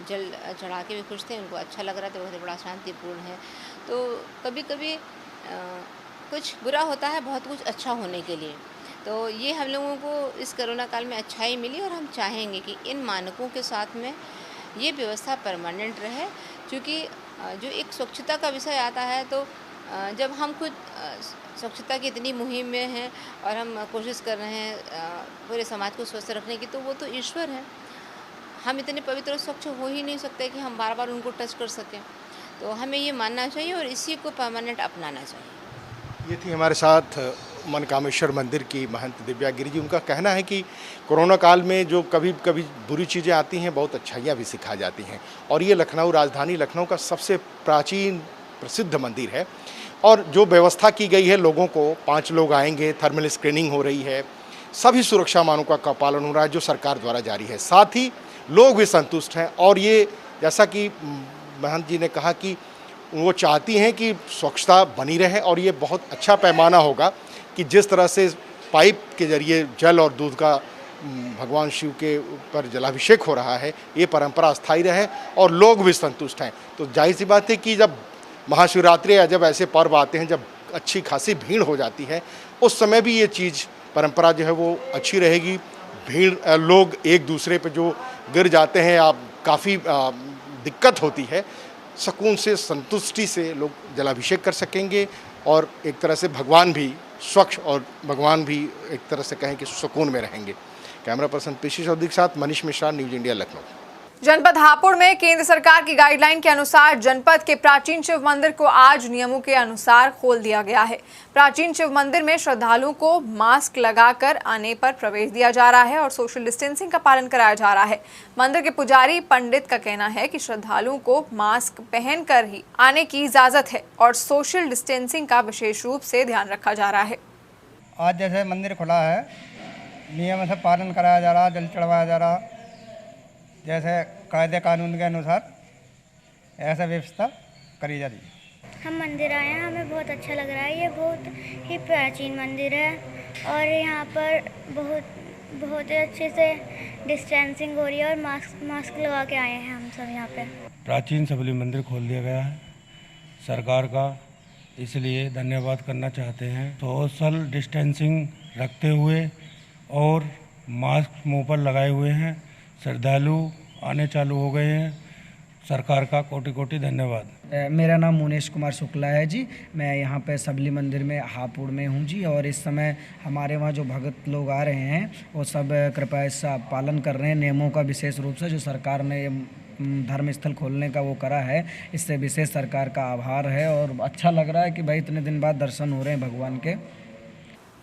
जल चढ़ा के भी खुश थे, उनको अच्छा लग रहा था, बहुत बड़ा शांतिपूर्ण है। तो कभी कभी कुछ बुरा होता है बहुत कुछ अच्छा होने के लिए, तो ये हम लोगों को इस कोरोना काल में अच्छाई मिली और हम चाहेंगे कि इन मानकों के साथ में ये व्यवस्था परमानेंट रहे। क्योंकि जो एक स्वच्छता का विषय आता है, तो जब हम खुद स्वच्छता की इतनी मुहिम में हैं और हम कोशिश कर रहे हैं पूरे समाज को स्वस्थ रखने की, तो वो तो ईश्वर है। हम इतने पवित्र और स्वच्छ हो ही नहीं सकते कि हम बार बार उनको टच कर सकें। तो हमें ये मानना चाहिए और इसी को परमानेंट अपनाना चाहिए। ये थी हमारे साथ मनकामेश्वर मंदिर की महंत दिव्या गिरी जी। उनका कहना है कि कोरोना काल में जो कभी कभी बुरी चीज़ें आती हैं, बहुत अच्छाइयाँ भी सिखा जाती हैं। और ये लखनऊ, राजधानी लखनऊ का सबसे प्राचीन प्रसिद्ध मंदिर है। और जो व्यवस्था की गई है, लोगों को 5 लोग आएंगे, थर्मल स्क्रीनिंग हो रही है, सभी सुरक्षा मानकों का पालन हो रहा है जो सरकार द्वारा जारी है। साथ ही लोग भी संतुष्ट हैं। और ये जैसा कि महंत जी ने कहा कि वो चाहती हैं कि स्वच्छता बनी रहे, और ये बहुत अच्छा पैमाना होगा कि जिस तरह से पाइप के जरिए जल और दूध का भगवान शिव के ऊपर जलाभिषेक हो रहा है, ये परंपरा स्थायी रहे और लोग भी संतुष्ट हैं। तो जाहिर सी बात है कि जब महाशिवरात्रि या जब ऐसे पर्व आते हैं, जब अच्छी खासी भीड़ हो जाती है, उस समय भी ये चीज़ परंपरा जो है वो अच्छी रहेगी। भीड़ लोग एक दूसरे पे जो गिर जाते हैं या काफ़ी दिक्कत होती है, सुकून से संतुष्टि से लोग जलाभिषेक कर सकेंगे और एक तरह से भगवान भी स्वच्छ और भगवान भी एक तरह से कहें कि सुकून में रहेंगे। कैमरा पर्सन पीसी चौधरी के साथ मनीष मिश्रा, न्यूज इंडिया, लखनऊ। जनपद हापुड़ में केंद्र सरकार की गाइडलाइन के अनुसार जनपद के प्राचीन शिव मंदिर को आज नियमों के अनुसार खोल दिया गया है। प्राचीन शिव मंदिर में श्रद्धालुओं को मास्क लगाकर आने पर प्रवेश दिया जा रहा है और सोशल डिस्टेंसिंग का पालन कराया जा रहा है। मंदिर के पुजारी पंडित का कहना है कि श्रद्धालुओं को मास्क पहनकर ही आने की इजाजत है और सोशल डिस्टेंसिंग का विशेष रूप से ध्यान रखा जा रहा है। आज जैसे मंदिर खुला है, नियम से पालन कराया जा रहा, जल चढ़वाया जा रहा, जैसे कायदे कानून के अनुसार ऐसा व्यवस्था करी जा रही है। हम मंदिर आए हैं, हमें बहुत अच्छा लग रहा है। ये बहुत ही प्राचीन मंदिर है और यहाँ पर बहुत ही अच्छे से डिस्टेंसिंग हो रही है और मास्क लगा के आए हैं हम सब यहाँ पे। प्राचीन सबली मंदिर खोल दिया गया है सरकार का, इसलिए धन्यवाद करना चाहते हैं। सोशल डिस्टेंसिंग रखते हुए और मास्क मुँह पर लगाए हुए हैं श्रद्धालु आने चालू हो गए हैं। सरकार का कोटि कोटि धन्यवाद। मेरा नाम मुनेश कुमार शुक्ला है जी। मैं यहाँ पे सबली मंदिर में हापुड़ में हूँ जी, और इस समय हमारे वहाँ जो भगत लोग आ रहे हैं वो सब कृपया इसका पालन कर रहे हैं। नियमों का विशेष रूप से जो सरकार ने धर्म स्थल खोलने का वो करा है, इससे विशेष सरकार का आभार है और अच्छा लग रहा है कि भाई इतने दिन बाद दर्शन हो रहे हैं भगवान के।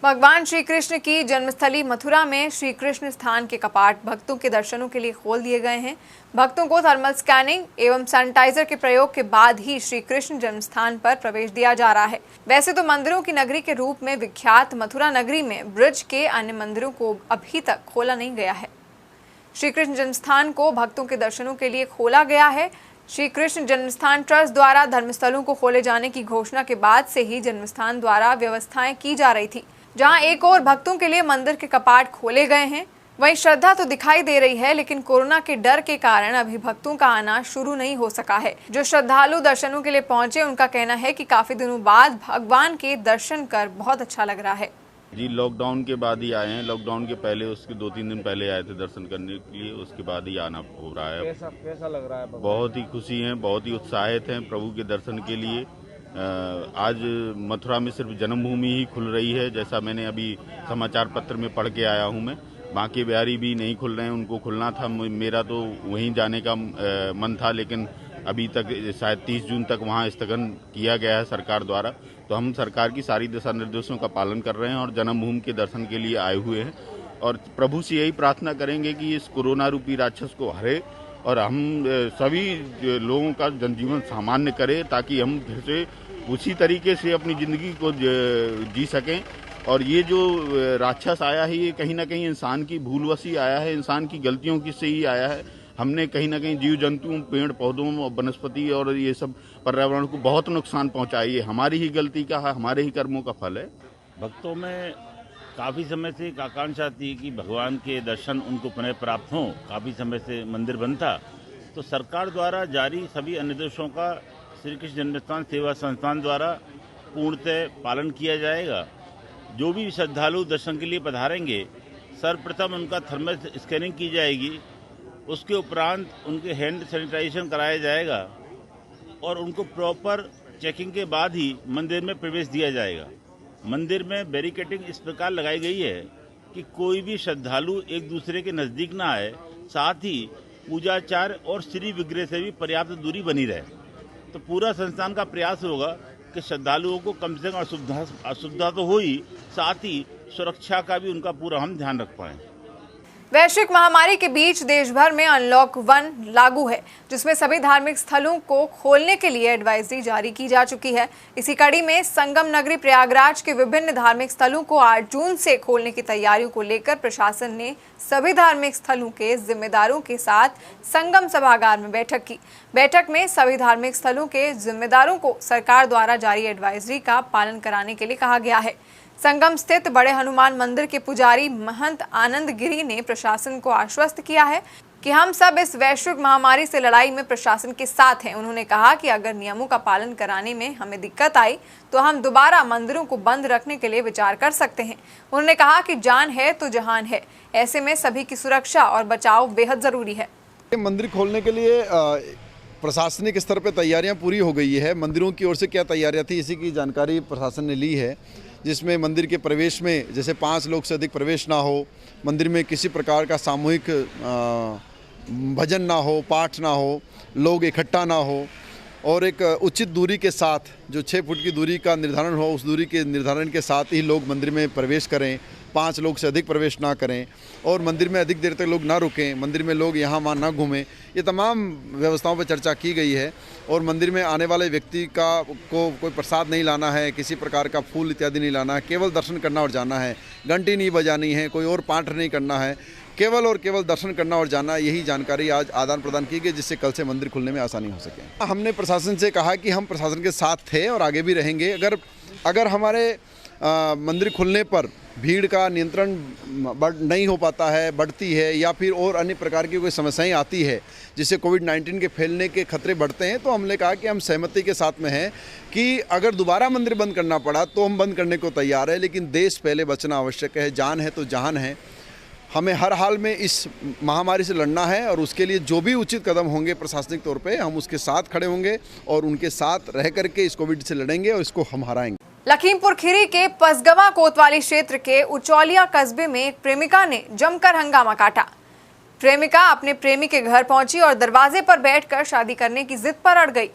भगवान श्री कृष्ण की जन्मस्थली मथुरा में श्री कृष्ण स्थान के कपाट भक्तों के दर्शनों के लिए खोल दिए गए हैं। भक्तों को थर्मल स्कैनिंग एवं सैनिटाइजर के प्रयोग के बाद ही श्री कृष्ण जन्मस्थान पर प्रवेश दिया जा रहा है। वैसे तो मंदिरों की नगरी के रूप में विख्यात मथुरा नगरी में ब्रज के अन्य मंदिरों को अभी तक खोला नहीं गया है। श्री कृष्ण जन्मस्थान को भक्तों के दर्शनों के लिए खोला गया है। श्री कृष्ण जन्मस्थान ट्रस्ट द्वारा धर्मस्थलों को खोले जाने की घोषणा के बाद से ही जन्मस्थान द्वारा व्यवस्थाएं की जा रही थी। जहां एक और भक्तों के लिए मंदिर के कपाट खोले गए हैं, वहीं श्रद्धा तो दिखाई दे रही है, लेकिन कोरोना के डर के कारण अभी भक्तों का आना शुरू नहीं हो सका है। जो श्रद्धालु दर्शनों के लिए पहुंचे, उनका कहना है कि काफी दिनों बाद भगवान के दर्शन कर बहुत अच्छा लग रहा है। जी, लॉकडाउन के बाद ही आए हैं। लॉकडाउन के पहले उसके 2-3 दिन पहले आए थे दर्शन करने के लिए, उसके बाद ही आना हो रहा है। कैसा लग रहा है? बहुत ही खुशी हैं, बहुत ही उत्साहित हैं प्रभु के दर्शन के लिए। आज मथुरा में सिर्फ जन्मभूमि ही खुल रही है, जैसा मैंने अभी समाचार पत्र में पढ़ के आया हूं। मैं बांके बिहारी भी नहीं खुल रहे हैं, उनको खुलना था। मेरा तो वहीं जाने का मन था, लेकिन अभी तक शायद 30 जून तक वहां स्थगन किया गया है सरकार द्वारा। तो हम सरकार की सारी दिशा निर्देशों का पालन कर रहे हैं और जन्मभूमि के दर्शन के लिए आए हुए हैं और प्रभु से यही प्रार्थना करेंगे कि इस कोरोना रूपी राक्षस को हरे और हम सभी लोगों का जनजीवन सामान्य करें, ताकि हम फिर से उसी तरीके से अपनी ज़िंदगी को जी सकें। और ये जो राक्षस आया है, ये कहीं ना कहीं इंसान की भूलवशी आया है, इंसान की गलतियों की से ही आया है। हमने कहीं ना कहीं जीव जंतुओं, पेड़ पौधों, वनस्पति और ये सब पर्यावरण को बहुत नुकसान पहुंचाई है। हमारी ही गलती का है, हमारे ही कर्मों का फल है। भक्तों में काफ़ी समय से एक आकांक्षा थी कि भगवान के दर्शन उनको पुनः प्राप्त हों। काफ़ी समय से मंदिर बंद था, तो सरकार द्वारा जारी सभी निर्देशों का श्री कृष्ण जन्मस्थान सेवा संस्थान द्वारा पूर्णतः पालन किया जाएगा। जो भी श्रद्धालु दर्शन के लिए पधारेंगे, सर्वप्रथम उनका थर्मल स्कैनिंग की जाएगी, उसके उपरांत उनके हैंड सैनिटाइजेशन कराया जाएगा और उनको प्रॉपर चेकिंग के बाद ही मंदिर में प्रवेश दिया जाएगा। मंदिर में बैरिकेडिंग इस प्रकार लगाई गई है कि कोई भी श्रद्धालु एक दूसरे के नज़दीक ना आए, साथ ही पूजाचार और श्री विग्रह से भी पर्याप्त दूरी बनी रहे। तो पूरा संस्थान का प्रयास होगा कि श्रद्धालुओं को कम से कम असुविधा तो हो ही, साथ ही सुरक्षा का भी उनका पूरा हम ध्यान रख पाएँ। वैश्विक महामारी के बीच देश भर में अनलॉक 1 लागू है, जिसमें सभी धार्मिक स्थलों को खोलने के लिए एडवाइजरी जारी की जा चुकी है। इसी कड़ी में संगम नगरी प्रयागराज के विभिन्न धार्मिक स्थलों को 8 जून से खोलने की तैयारियों को लेकर प्रशासन ने सभी धार्मिक स्थलों के जिम्मेदारों के साथ संगम सभागार में बैठक की। बैठक में सभी धार्मिक स्थलों के जिम्मेदारों को सरकार द्वारा जारी एडवाइजरी का पालन कराने के लिए कहा गया है। संगम स्थित बड़े हनुमान मंदिर के पुजारी महंत आनंद गिरी ने प्रशासन को आश्वस्त किया है कि हम सब इस वैश्विक महामारी से लड़ाई में प्रशासन के साथ हैं। उन्होंने कहा कि अगर नियमों का पालन कराने में हमें दिक्कत आई तो हम दोबारा मंदिरों को बंद रखने के लिए विचार कर सकते हैं। उन्होंने कहा कि जान है तो जहान है, ऐसे में सभी की सुरक्षा और बचाव बेहद जरूरी है। मंदिर खोलने के लिए प्रशासनिक स्तर पर तैयारियां पूरी हो गई है। मंदिरों की ओर से क्या तैयारियां थी, इसी की जानकारी प्रशासन ने ली है, जिसमें मंदिर के प्रवेश में जैसे 5 लोग से अधिक प्रवेश ना हो, मंदिर में किसी प्रकार का सामूहिक भजन ना हो, पाठ ना हो, लोग इकट्ठा ना हो और एक उचित दूरी के साथ जो 6 फुट की दूरी का निर्धारण हो, उस दूरी के निर्धारण के साथ ही लोग मंदिर में प्रवेश करें। 5 लोग से अधिक प्रवेश ना करें और मंदिर में अधिक देर तक लोग ना रुकें, मंदिर में लोग यहाँ वहाँ ना घूमें। ये तमाम व्यवस्थाओं पर चर्चा की गई है और मंदिर में आने वाले व्यक्ति को कोई प्रसाद नहीं लाना है, किसी प्रकार का फूल इत्यादि नहीं लाना है, केवल दर्शन करना और जाना है। घंटी नहीं बजानी है, कोई और पाठ नहीं करना है, केवल और केवल दर्शन करना और जाना। यही जानकारी आज आदान प्रदान की गई, जिससे कल से मंदिर खुलने में आसानी हो सके। हमने प्रशासन से कहा कि हम प्रशासन के साथ थे और आगे भी रहेंगे। अगर हमारे मंदिर खुलने पर भीड़ का नियंत्रण नहीं हो पाता है, बढ़ती है या फिर और अन्य प्रकार की कोई समस्याएं आती है जिससे कोविड-19 के फैलने के खतरे बढ़ते हैं, तो हमने कहा कि हम सहमति के साथ में हैं कि अगर दोबारा मंदिर बंद करना पड़ा तो हम बंद करने को तैयार है। लेकिन देश पहले बचना आवश्यक है, जान है तो जहान है। हमें हर हाल में इस महामारी से लड़ना है और उसके लिए जो भी उचित कदम होंगे प्रशासनिक तौर पे हम उसके साथ खड़े होंगे और उनके साथ रह करके इस कोविड से लड़ेंगे और इसको हम हराएंगे। लखीमपुर खीरी के पसगवा कोतवाली क्षेत्र के उचौलिया कस्बे में एक प्रेमिका ने जमकर हंगामा काटा। प्रेमिका अपने प्रेमी के घर पहुंची और दरवाजे पर बैठकर शादी करने की जिद पर अड़ गई।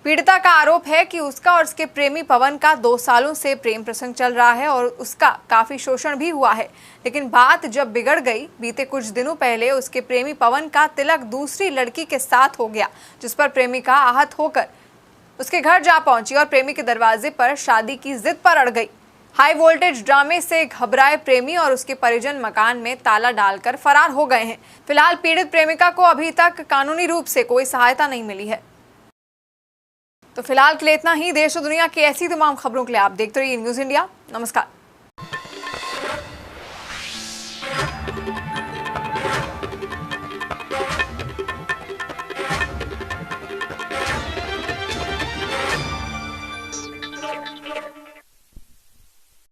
पीड़िता का आरोप है कि उसका और उसके प्रेमी पवन का 2 सालों से प्रेम प्रसंग चल रहा है और उसका काफी शोषण भी हुआ है। लेकिन बात जब बिगड़ गई, बीते कुछ दिनों पहले उसके प्रेमी पवन का तिलक दूसरी लड़की के साथ हो गया, जिस पर प्रेमिका आहत होकर उसके घर जा पहुंची और प्रेमी के दरवाजे पर शादी की जिद पर अड़ गई। हाई वोल्टेज ड्रामे से घबराए प्रेमी और उसके परिजन मकान में ताला डालकर फरार हो गए हैं। फिलहाल पीड़ित प्रेमिका को अभी तक कानूनी रूप से कोई सहायता नहीं मिली है। तो फिलहाल के लिए इतना ही। देश और दुनिया की ऐसी तमाम खबरों के लिए आप देखते रहिए न्यूज़ इंडिया। नमस्कार।